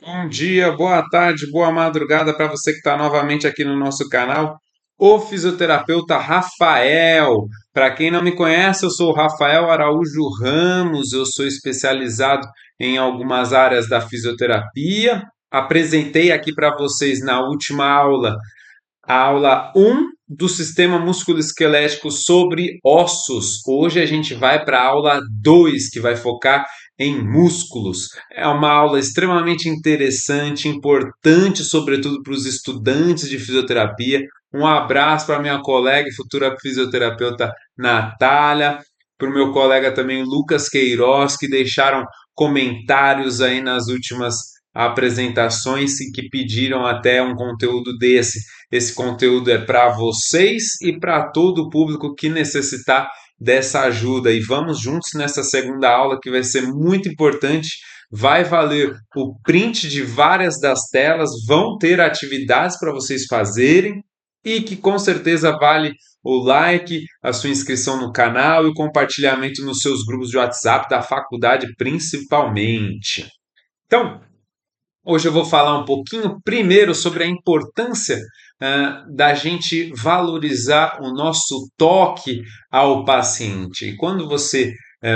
Bom dia, boa tarde, boa madrugada para você que está novamente aqui no nosso canal, o fisioterapeuta Rafael. Para quem não me conhece, eu sou o Rafael Araújo Ramos, eu sou especializado em algumas áreas da fisioterapia. Apresentei aqui para vocês na última aula a aula um do sistema musculoesquelético sobre ossos. Hoje a gente vai para a aula 2 que vai focar em músculos. É uma aula extremamente interessante, importante, sobretudo para os estudantes de fisioterapia. Um abraço para minha colega e futura fisioterapeuta Natália, para o meu colega também Lucas Queiroz, que deixaram comentários aí nas últimas apresentações e que pediram até um conteúdo desse. Esse conteúdo é para vocês e para todo o público que necessitar dessa ajuda. E vamos juntos nessa segunda aula que vai ser muito importante. Vai valer o print de várias das telas, vão ter atividades para vocês fazerem e que com certeza vale o like, a sua inscrição no canal e o compartilhamento nos seus grupos de WhatsApp da faculdade principalmente. Então, hoje eu vou falar um pouquinho primeiro sobre a importância da gente valorizar o nosso toque ao paciente. E quando você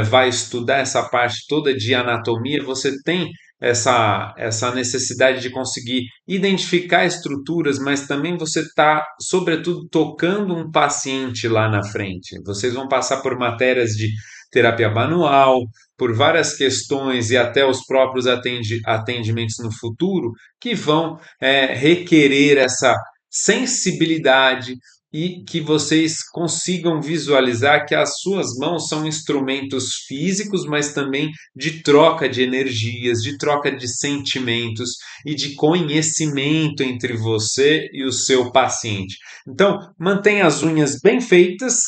vai estudar essa parte toda de anatomia, você tem essa necessidade de conseguir identificar estruturas, mas também você está, sobretudo, tocando um paciente lá na frente. Vocês vão passar por matérias de terapia manual, por várias questões e até os próprios atendimentos no futuro que vão requerer essa sensibilidade e que vocês consigam visualizar que as suas mãos são instrumentos físicos, mas também de troca de energias, de troca de sentimentos e de conhecimento entre você e o seu paciente. Então, mantenha as unhas bem feitas,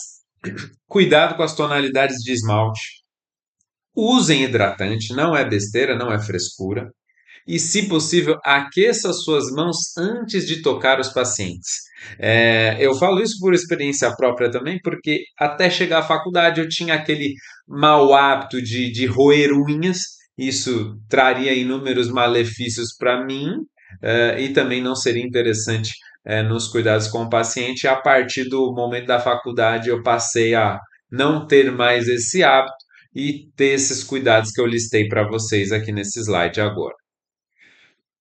cuidado com as tonalidades de esmalte, usem hidratante, não é besteira, não é frescura. E, se possível, aqueça suas mãos antes de tocar os pacientes. Eu falo isso por experiência própria também, porque até chegar à faculdade eu tinha aquele mau hábito de roer unhas. Isso traria inúmeros malefícios para mim, e também não seria interessante nos cuidados com o paciente. A partir do momento da faculdade eu passei a não ter mais esse hábito e ter esses cuidados que eu listei para vocês aqui nesse slide agora.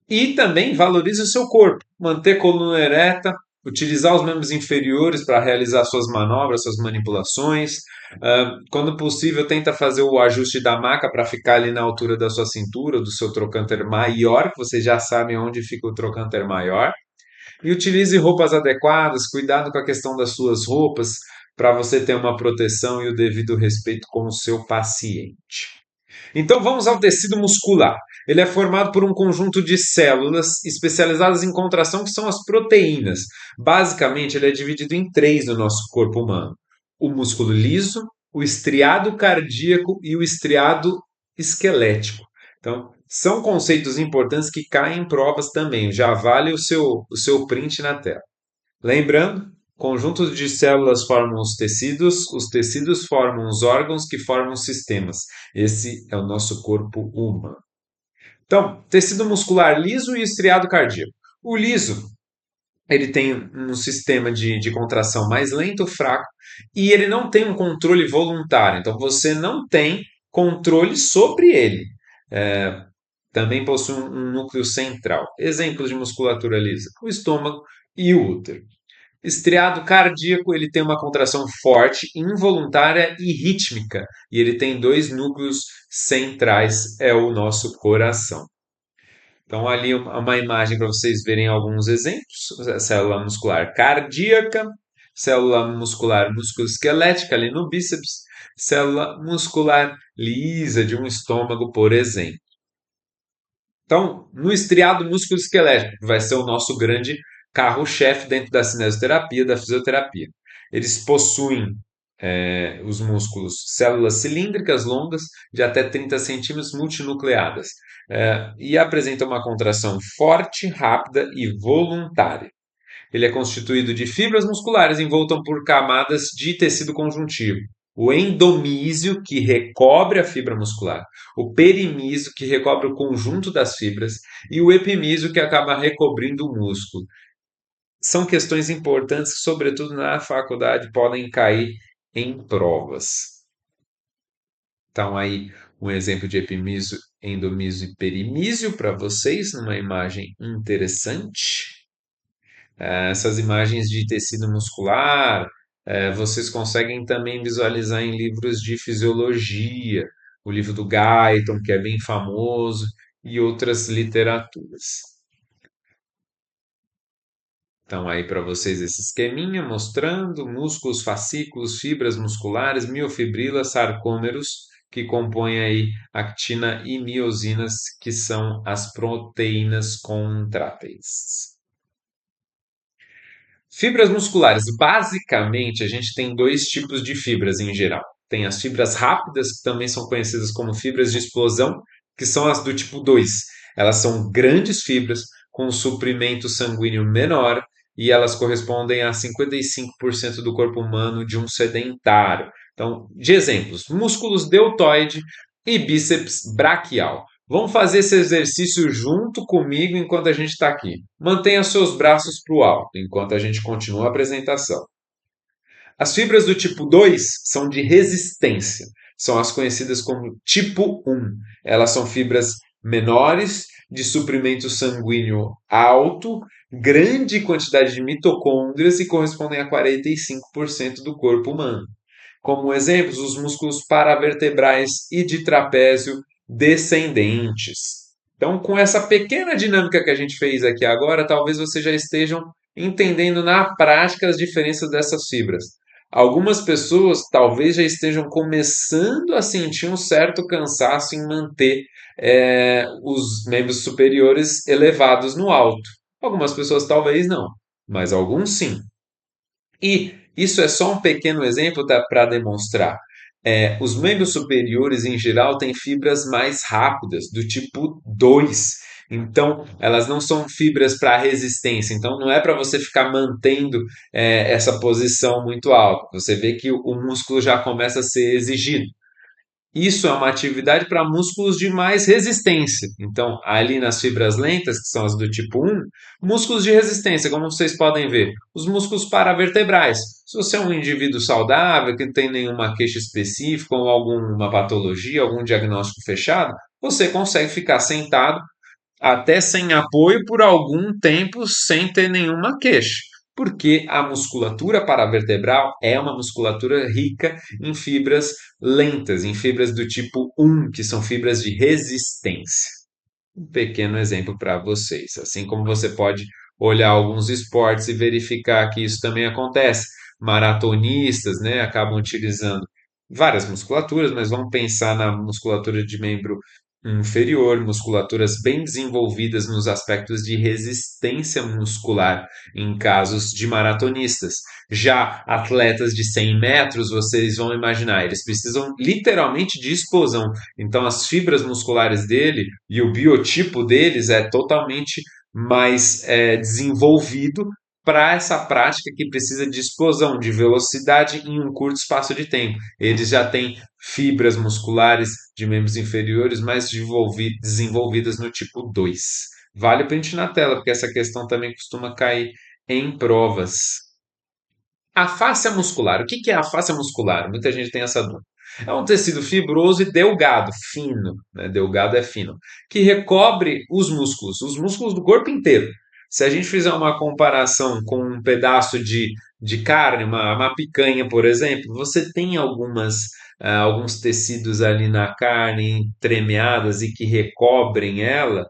E também valorize o seu corpo, manter a coluna ereta, utilizar os membros inferiores para realizar suas manobras, suas manipulações. Quando possível, tenta fazer o ajuste da maca para ficar ali na altura da sua cintura, do seu trocânter maior, que vocês já sabem onde fica o trocânter maior. E utilize roupas adequadas, cuidado com a questão das suas roupas, para você ter uma proteção e o devido respeito com o seu paciente. Então vamos ao tecido muscular. Ele é formado por um conjunto de células especializadas em contração, que são as proteínas. Basicamente, ele é dividido em três no nosso corpo humano: o músculo liso, o estriado cardíaco e o estriado esquelético. Então, são conceitos importantes que caem em provas também. Já vale o seu print na tela. Lembrando, conjuntos de células formam os tecidos formam os órgãos que formam os sistemas. Esse é o nosso corpo humano. Então, tecido muscular liso e estriado cardíaco. O liso, ele tem um sistema de contração mais lento, fraco, e ele não tem um controle voluntário. Então, você não tem controle sobre ele. É, Também possui um núcleo central. Exemplos de musculatura lisa: o estômago e o útero. Estriado cardíaco, ele tem uma contração forte, involuntária e rítmica. E ele tem dois núcleos centrais, é o nosso coração. Então, ali uma imagem para vocês verem alguns exemplos. Célula muscular cardíaca, célula muscular musculoesquelética ali no bíceps, célula muscular lisa de um estômago, por exemplo. Então, no estriado musculoesquelético, que vai ser o nosso grande carro-chefe dentro da cinesioterapia, da fisioterapia. Eles possuem os músculos, células cilíndricas longas de até 30 centímetros multinucleadas, e apresentam uma contração forte, rápida e voluntária. Ele é constituído de fibras musculares envoltas por camadas de tecido conjuntivo. o endomísio, que recobre a fibra muscular, o perimísio, que recobre o conjunto das fibras, e o epimísio, que acaba recobrindo o músculo. São questões importantes que, sobretudo na faculdade, podem cair em provas. Então, aí, um exemplo de epimísio, endomísio e perimísio para vocês, numa imagem interessante. Essas imagens de tecido muscular, vocês conseguem também visualizar em livros de fisiologia, o livro do Guyton, que é bem famoso, e outras literaturas. Então, aí para vocês esse esqueminha mostrando músculos, fascículos, fibras musculares, miofibrilas, sarcômeros, que compõem aí actina e miosinas, que são as proteínas contráteis. Fibras musculares. Basicamente, a gente tem dois tipos de fibras em geral. Tem as fibras rápidas, que também são conhecidas como fibras de explosão, que são as do tipo 2. Elas são grandes fibras com um suprimento sanguíneo menor e elas correspondem a 55% do corpo humano de um sedentário. Então, de exemplos, músculos deltoide e bíceps braquial. Vamos fazer esse exercício junto comigo enquanto a gente está aqui. Mantenha seus braços para o alto enquanto a gente continua a apresentação. As fibras do tipo 2 são de resistência, são as conhecidas como tipo 1. Elas são fibras menores, de suprimento sanguíneo alto, grande quantidade de mitocôndrias e correspondem a 45% do corpo humano. Como exemplos, os músculos paravertebrais e de trapézio descendentes. Então, com essa pequena dinâmica que a gente fez aqui agora, talvez vocês já estejam entendendo na prática as diferenças dessas fibras. Algumas pessoas talvez já estejam começando a sentir um certo cansaço em manter os membros superiores elevados no alto. Algumas pessoas talvez não, mas alguns sim. E isso é só um pequeno exemplo para demonstrar. Os membros superiores, em geral, têm fibras mais rápidas, do tipo 2. Então, elas não são fibras para resistência. Então, não é para você ficar mantendo essa posição muito alta. Você vê que o músculo já começa a ser exigido. Isso é uma atividade para músculos de mais resistência. Então, ali nas fibras lentas, que são as do tipo 1, músculos de resistência, como vocês podem ver, os músculos paravertebrais. Se você é um indivíduo saudável, que não tem nenhuma queixa específica ou alguma patologia, algum diagnóstico fechado, você consegue ficar sentado até sem apoio por algum tempo sem ter nenhuma queixa. Porque a musculatura paravertebral é uma musculatura rica em fibras lentas, em fibras do tipo 1, que são fibras de resistência. Um pequeno exemplo para vocês. Assim como você pode olhar alguns esportes e verificar que isso também acontece. Maratonistas, né, acabam utilizando várias musculaturas, mas vamos pensar na musculatura de membro inferior, musculaturas bem desenvolvidas nos aspectos de resistência muscular em casos de maratonistas. Já atletas de 100 metros, vocês vão imaginar, eles precisam literalmente de explosão. Então, as fibras musculares dele e o biotipo deles é totalmente mais desenvolvido para essa prática que precisa de explosão, de velocidade em um curto espaço de tempo. Eles já têm fibras musculares de membros inferiores mais desenvolvidas no tipo 2. Vale o print na tela, porque essa questão também costuma cair em provas. A fáscia muscular. O que é a fáscia muscular? Muita gente tem essa dúvida. É um tecido fibroso e delgado, fino, né? Delgado é fino, que recobre os músculos do corpo inteiro. Se a gente fizer uma comparação com um pedaço de carne, uma picanha, por exemplo, você tem alguns tecidos ali na carne entremeadas e que recobrem ela,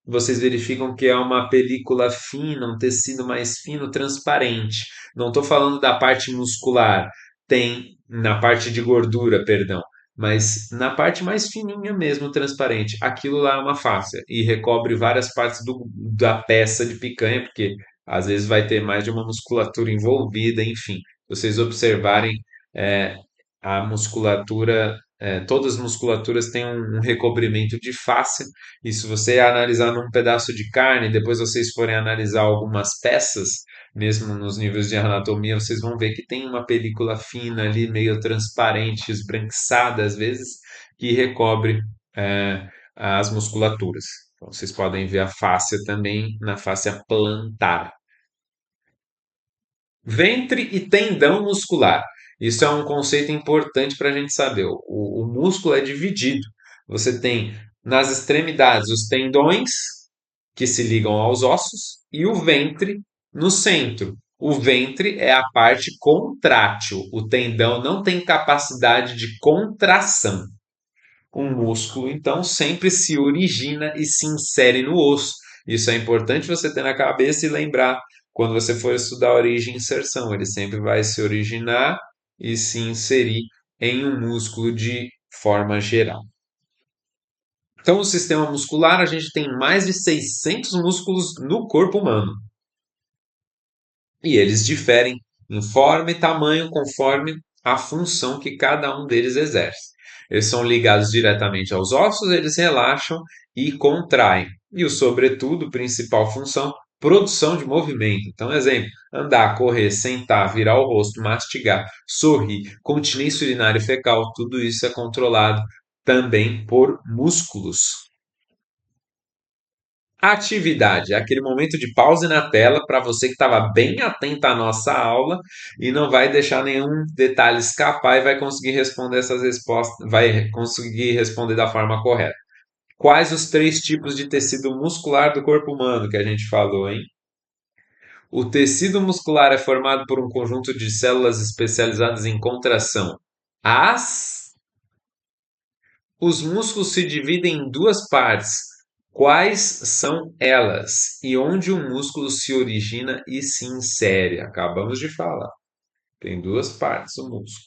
vocês verificam que é uma película fina, um tecido mais fino, transparente. Não estou falando da parte muscular, tem na parte de gordura, perdão, mas na parte mais fininha mesmo, transparente. Aquilo lá é uma fáscia e recobre várias partes da peça de picanha, porque às vezes vai ter mais de uma musculatura envolvida, enfim. Se vocês observarem, é, a musculatura todas as musculaturas têm um recobrimento de fáscia, e se você analisar num pedaço de carne, depois vocês forem analisar algumas peças, mesmo nos níveis de anatomia, vocês vão ver que tem uma película fina ali, meio transparente, esbranquiçada às vezes, que recobre as musculaturas. Então, vocês podem ver a fáscia também na fáscia plantar. Ventre e tendão muscular. Isso é um conceito importante para a gente saber. O músculo é dividido. Você tem nas extremidades os tendões, que se ligam aos ossos, e o ventre no centro. O ventre é a parte contrátil. O tendão não tem capacidade de contração. Um músculo, então, sempre se origina e se insere no osso. Isso é importante você ter na cabeça e lembrar quando você for estudar origem e inserção. Ele sempre vai se originar e se inserir em um músculo de forma geral. Então, o sistema muscular, a gente tem mais de 600 músculos no corpo humano. E eles diferem em forma e tamanho conforme a função que cada um deles exerce. Eles são ligados diretamente aos ossos, eles relaxam e contraem. E o sobretudo, principal função, produção de movimento. Então, exemplo, andar, correr, sentar, virar o rosto, mastigar, sorrir, continência urinária e fecal, tudo isso é controlado também por músculos. Atividade, é aquele momento de pause na tela para você que estava bem atento à nossa aula e não vai deixar nenhum detalhe escapar e vai conseguir responder essas respostas, vai conseguir responder da forma correta. Quais os três tipos de tecido muscular do corpo humano que a gente falou, hein? O tecido muscular é formado por um conjunto de células especializadas em contração. As Os músculos se dividem em duas partes. Quais são elas? E onde o músculo se origina e se insere? Acabamos de falar. Tem duas partes o músculo.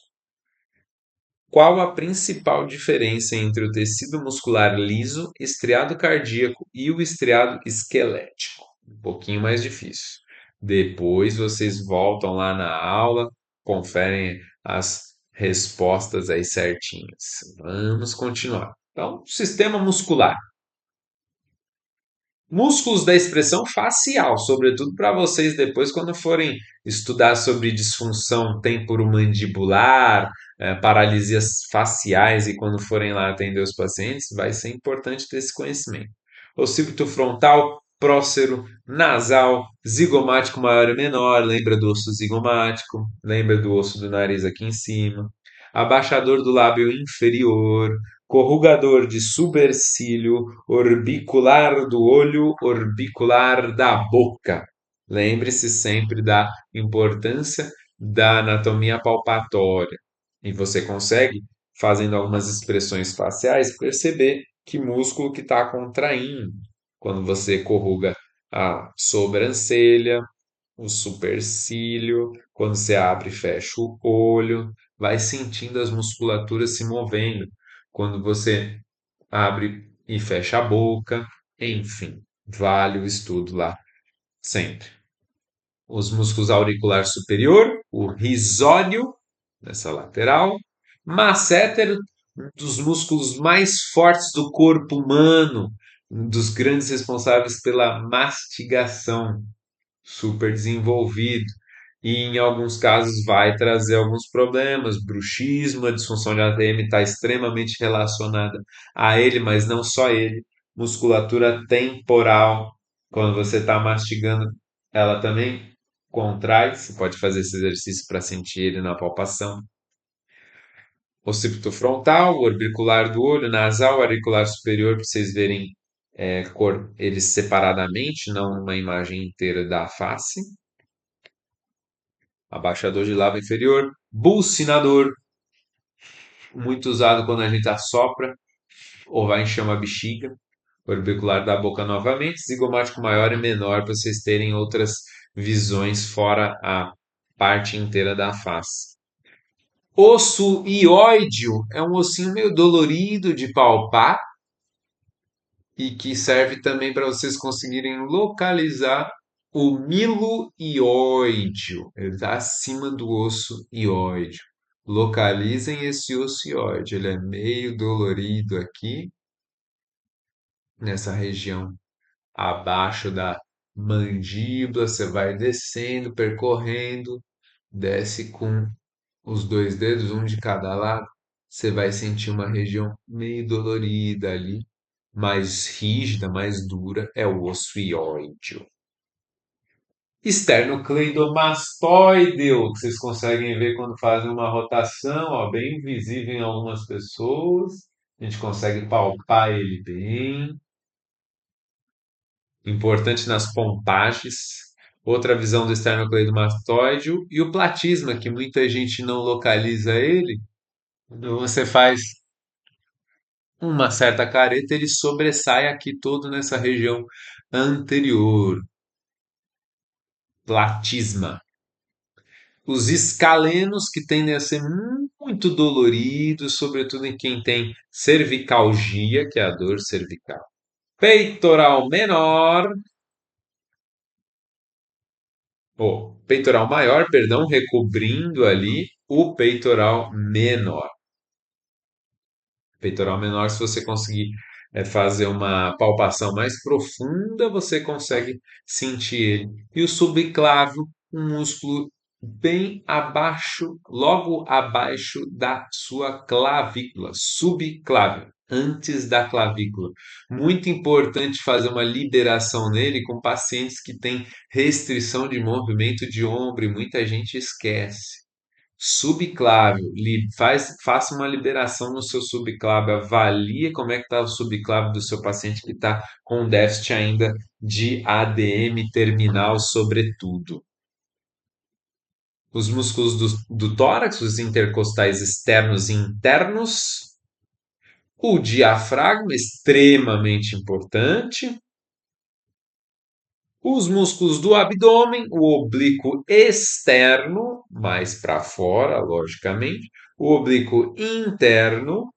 Qual a principal diferença entre o tecido muscular liso, estriado cardíaco e o estriado esquelético? Um pouquinho mais difícil. Depois vocês voltam lá na aula, conferem as respostas aí certinhas. Vamos continuar. Então, sistema muscular. Músculos da expressão facial, sobretudo para vocês depois, quando forem estudar sobre disfunção temporomandibular, paralisias faciais e quando forem lá atender os pacientes, vai ser importante ter esse conhecimento. Occipito frontal, prócero, nasal, zigomático maior e menor, lembra do osso zigomático, lembra do osso do nariz aqui em cima. Abaixador do lábio inferior, corrugador de supercílio, orbicular do olho, orbicular da boca. Lembre-se sempre da importância da anatomia palpatória. E você consegue, fazendo algumas expressões faciais, perceber que músculo que está contraindo. Quando você corruga a sobrancelha, o supercílio, quando você abre e fecha o olho, vai sentindo as musculaturas se movendo. Quando você abre e fecha a boca, enfim, vale o estudo lá sempre. Os músculos auricular superior, o risório, nessa lateral, masséter, um dos músculos mais fortes do corpo humano, um dos grandes responsáveis pela mastigação, super desenvolvido. E em alguns casos vai trazer alguns problemas, bruxismo, a disfunção de ATM está extremamente relacionada a ele, mas não só ele. Musculatura temporal, quando você está mastigando, ela também contrai. Você pode fazer esse exercício para sentir ele na palpação. Occipito frontal, orbicular do olho, nasal, auricular superior, para vocês verem eles separadamente, não uma imagem inteira da face. Abaixador de lábio inferior, bucinador, muito usado quando a gente assopra ou vai encher uma bexiga. Orbicular da boca novamente, zigomático maior e menor para vocês terem outras visões fora a parte inteira da face. Osso ióideo é um ossinho meio dolorido de palpar e que serve também para vocês conseguirem localizar o milo ióideo. Ele está acima do osso ióideo. Localizem esse ocioide, ele é meio dolorido aqui, nessa região abaixo da mandíbula. Você vai descendo, percorrendo, desce com os dois dedos, um de cada lado. Você vai sentir uma região meio dolorida ali, mais rígida, mais dura, é o osso-ióide. Esternocleidomastoideo, que vocês conseguem ver quando fazem uma rotação, ó, bem visível em algumas pessoas. A gente consegue palpar ele bem. Importante nas pompagens. Outra visão do esternocleidomastoide e o platisma, que muita gente não localiza ele. Quando você faz uma certa careta, ele sobressai aqui todo nessa região anterior. Platisma. Os escalenos, que tendem a ser muito doloridos, sobretudo em quem tem cervicalgia, que é a dor cervical. Peitoral menor, ou peitoral maior, perdão, recobrindo ali o peitoral menor. Peitoral menor, se você conseguir fazer uma palpação mais profunda, você consegue sentir ele. E o subclávio, um músculo bem abaixo, logo abaixo da sua clavícula, subclávio, antes da clavícula. Muito importante fazer uma liberação nele com pacientes que têm restrição de movimento de ombro, e muita gente esquece. Subclávio, faça uma liberação no seu subclávio, avalie como é que está o subclávio do seu paciente que está com déficit ainda de ADM terminal, sobretudo. Os músculos do tórax, os intercostais externos e internos. O diafragma, extremamente importante. Os músculos do abdômen, o oblíquo externo, mais para fora, logicamente, o oblíquo interno,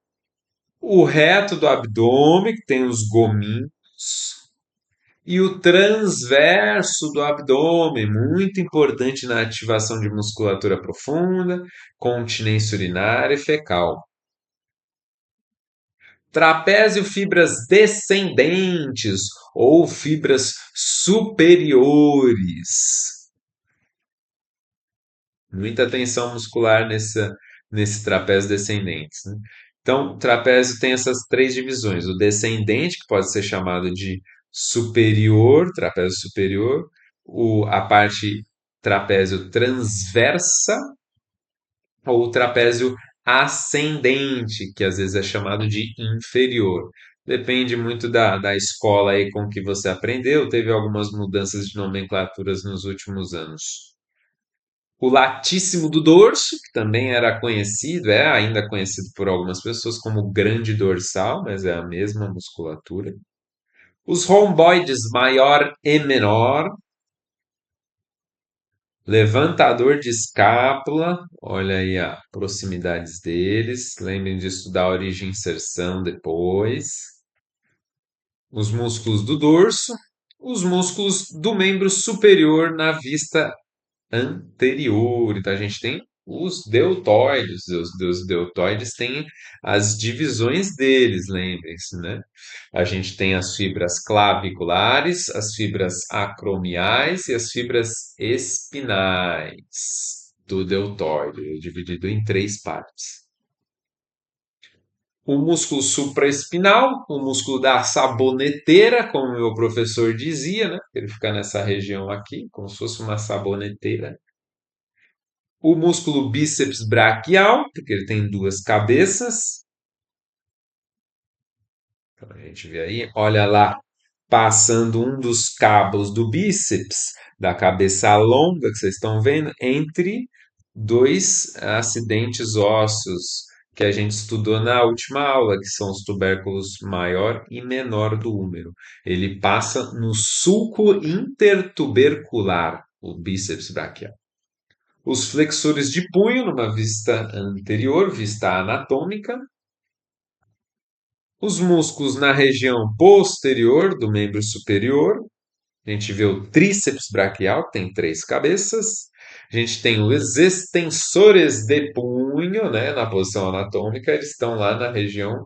o reto do abdômen, que tem os gominhos, e o transverso do abdômen, muito importante na ativação de musculatura profunda, continência urinária e fecal. Trapézio, fibras descendentes ou fibras superiores. Muita tensão muscular nesse trapézio descendente, né? Então, o trapézio tem essas três divisões: o descendente, que pode ser chamado de superior, trapézio superior, a parte trapézio transversa, ou o trapézio ascendente, que às vezes é chamado de inferior. Depende muito da escola aí com que você aprendeu, teve algumas mudanças de nomenclaturas nos últimos anos. O latíssimo do dorso, que também era conhecido, é ainda conhecido por algumas pessoas como grande dorsal, mas é a mesma musculatura. Os romboides maior e menor. Levantador de escápula, olha aí a proximidades deles. Lembrem de estudar origem e inserção depois. Os músculos do dorso, os músculos do membro superior na vista anterior. Então a gente tem os deltoides. Os deltoides têm as divisões deles, lembrem-se, né? A gente tem as fibras claviculares, as fibras acromiais e as fibras espinais do deltoide, dividido em três partes. O músculo supraespinal, o músculo da saboneteira, como o meu professor dizia, né? Ele fica nessa região aqui, como se fosse uma saboneteira. O músculo bíceps braquial, porque ele tem duas cabeças. Então, a gente vê aí, olha lá, passando um dos cabos do bíceps, da cabeça longa, que vocês estão vendo, entre dois acidentes ósseos que a gente estudou na última aula, que são os tubérculos maior e menor do úmero. Ele passa no sulco intertubercular, o bíceps braquial. Os flexores de punho, numa vista anterior, vista anatômica. Os músculos na região posterior do membro superior. A gente vê o tríceps braquial, que tem três cabeças. A gente tem os extensores de punho, né, na posição anatômica, eles estão lá na região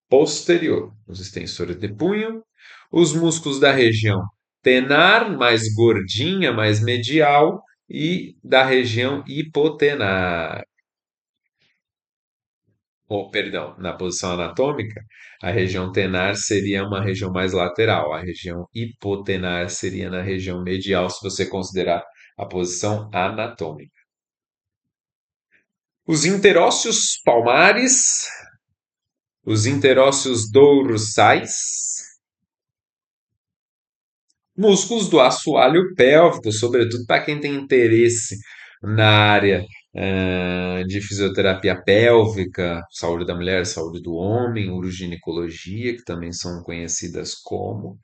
posterior. Os extensores de punho, os músculos da região tenar, mais gordinha, mais medial, e da região hipotenar. Ou, perdão, na posição anatômica, a região tenar seria uma região mais lateral, a região hipotenar seria na região medial, se você considerar a posição anatômica. Os interósseos palmares, os interósseos dorsais, músculos do assoalho pélvico, sobretudo para quem tem interesse na área de fisioterapia pélvica, saúde da mulher, saúde do homem, uroginecologia, que também são conhecidas como,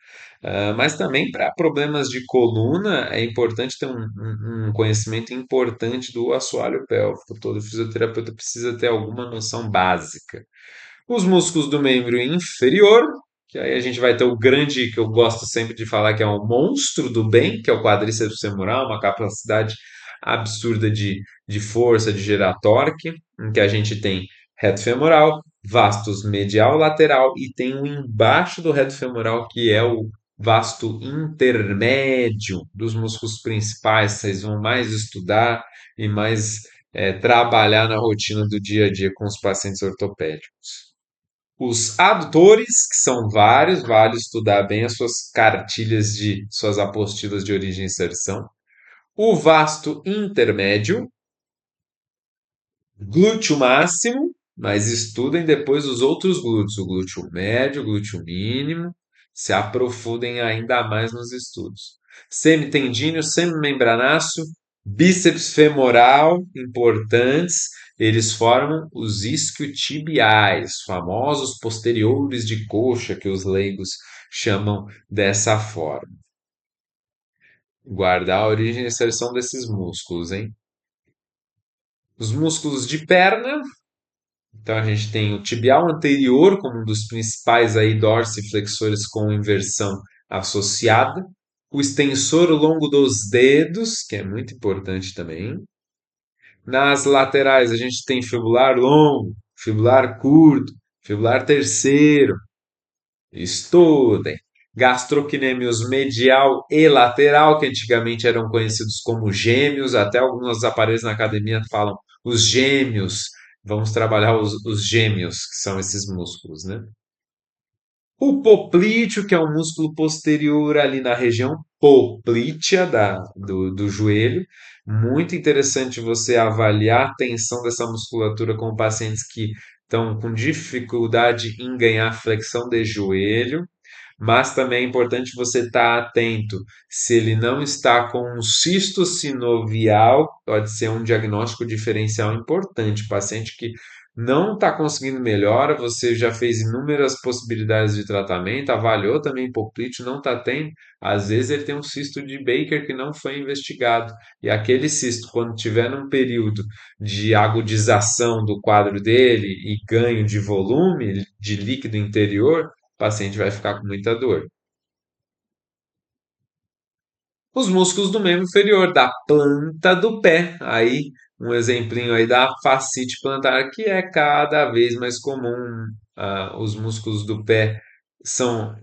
mas também para problemas de coluna é importante ter um conhecimento importante do assoalho pélvico. Todo fisioterapeuta precisa ter alguma noção básica. Os músculos do membro inferior, que aí a gente vai ter o grande, que eu gosto sempre de falar, que é o monstro do bem, que é o quadríceps femoral, uma capacidade absurda de força, de gerar torque, em que a gente tem reto femoral, vastus medial lateral e tem o embaixo do reto femoral, que é o vasto intermédio dos músculos principais, vocês vão mais estudar e mais trabalhar na rotina do dia a dia com os pacientes ortopédicos. Os adutores, que são vários, vale estudar bem as suas cartilhas de suas apostilas de origem e inserção. O vasto intermédio, glúteo máximo, mas estudem depois os outros glúteos, o glúteo médio, o glúteo mínimo, se aprofundem ainda mais nos estudos. Semitendíneo, semimembranáceo, bíceps femoral, importantes, eles formam os isquiotibiais, famosos posteriores de coxa, que os leigos chamam dessa forma. Guardar a origem e inserção desses músculos, hein? Os músculos de perna, então a gente tem o tibial anterior como um dos principais aí dorsiflexores com inversão associada, o extensor longo dos dedos, que é muito importante também. Nas laterais a gente tem fibular longo, fibular curto, fibular terceiro. Estudem. Gastrocnêmios medial e lateral, que antigamente eram conhecidos como gêmeos, até alguns aparelhos na academia falam os gêmeos. Vamos trabalhar os gêmeos, que são esses músculos, né? O poplíteo, que é um músculo posterior ali na região poplítea do joelho. Muito interessante você avaliar a tensão dessa musculatura com pacientes que estão com dificuldade em ganhar flexão de joelho, mas também é importante você estar atento se ele não está com um cisto sinovial, pode ser um diagnóstico diferencial importante. Paciente que não está conseguindo melhora, você já fez inúmeras possibilidades de tratamento, avaliou também poplíteo, não está tendo, às vezes ele tem um cisto de Baker que não foi investigado. E aquele cisto, quando tiver num período de agudização do quadro dele e ganho de volume, de líquido interior, o paciente vai ficar com muita dor. Os músculos do membro inferior, da planta do pé. Aí, um exemplinho aí da fascite plantar, que é cada vez mais comum. Os músculos do pé são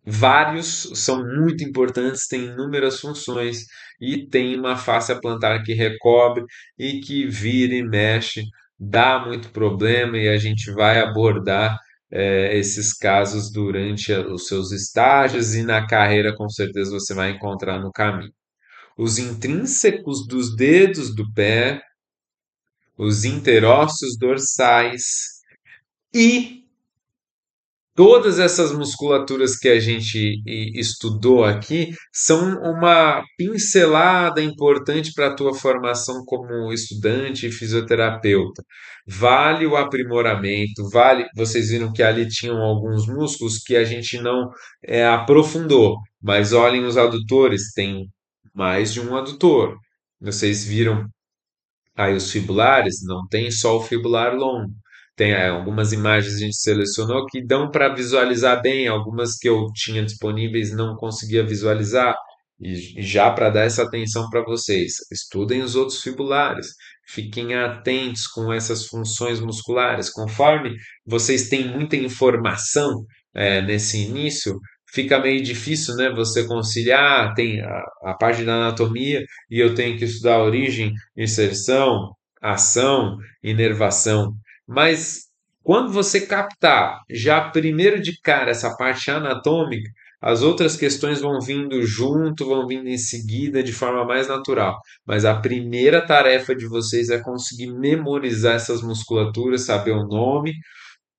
vários, são muito importantes, têm inúmeras funções e tem uma face plantar que recobre e que vira e mexe, dá muito problema e a gente vai abordar esses casos durante os seus estágios e na carreira, com certeza você vai encontrar no caminho. Os intrínsecos dos dedos do pé, os interósseos dorsais e todas essas musculaturas que a gente estudou aqui são uma pincelada importante para a tua formação como estudante e fisioterapeuta. Vale o aprimoramento, vale. Vocês viram que ali tinham alguns músculos que a gente não aprofundou, mas olhem os adutores, tem mais de um adutor. Vocês viram aí os fibulares, não tem só o fibular longo. Tem algumas imagens que a gente selecionou que dão para visualizar bem, algumas que eu tinha disponíveis não conseguia visualizar. E já para dar essa atenção para vocês, estudem os outros fibulares, fiquem atentos com essas funções musculares. Conforme vocês têm muita informação nesse início, fica meio difícil, né, você conciliar, tem a parte da anatomia e eu tenho que estudar origem, inserção, ação, inervação. Mas quando você captar já primeiro de cara essa parte anatômica, as outras questões vão vindo junto, vão vindo em seguida de forma mais natural. Mas a primeira tarefa de vocês é conseguir memorizar essas musculaturas, saber o nome,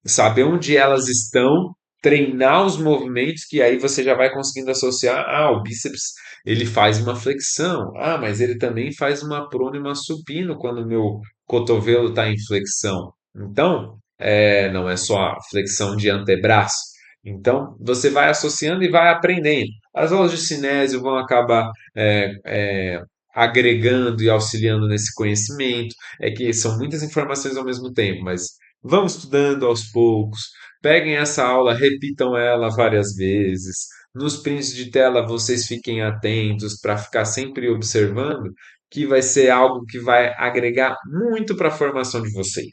saber onde elas estão, treinar os movimentos, que aí você já vai conseguindo associar. Ah, o bíceps ele faz uma flexão. Ah, mas ele também faz uma prono e uma supino quando o meu cotovelo está em flexão. Então, não é só a flexão de antebraço. Então, você vai associando e vai aprendendo. As aulas de cinésio vão acabar agregando e auxiliando nesse conhecimento. É que são muitas informações ao mesmo tempo, mas vão estudando aos poucos. Peguem essa aula, repitam ela várias vezes. Nos prints de tela, vocês fiquem atentos para ficar sempre observando, que vai ser algo que vai agregar muito para a formação de vocês.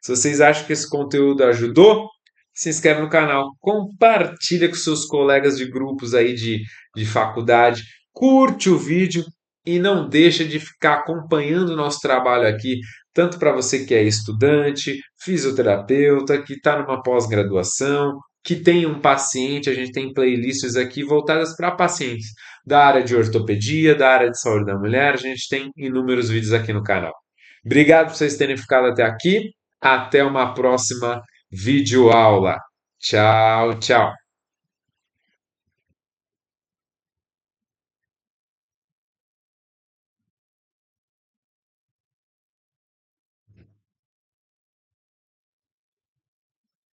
Se vocês acham que esse conteúdo ajudou, se inscreve no canal, compartilha com seus colegas de grupos aí de faculdade, curte o vídeo e não deixa de ficar acompanhando o nosso trabalho aqui, tanto para você que é estudante, fisioterapeuta, que está numa pós-graduação, que tem um paciente, a gente tem playlists aqui voltadas para pacientes da área de ortopedia, da área de saúde da mulher, a gente tem inúmeros vídeos aqui no canal. Obrigado por vocês terem ficado até aqui, até uma próxima videoaula. Tchau, tchau.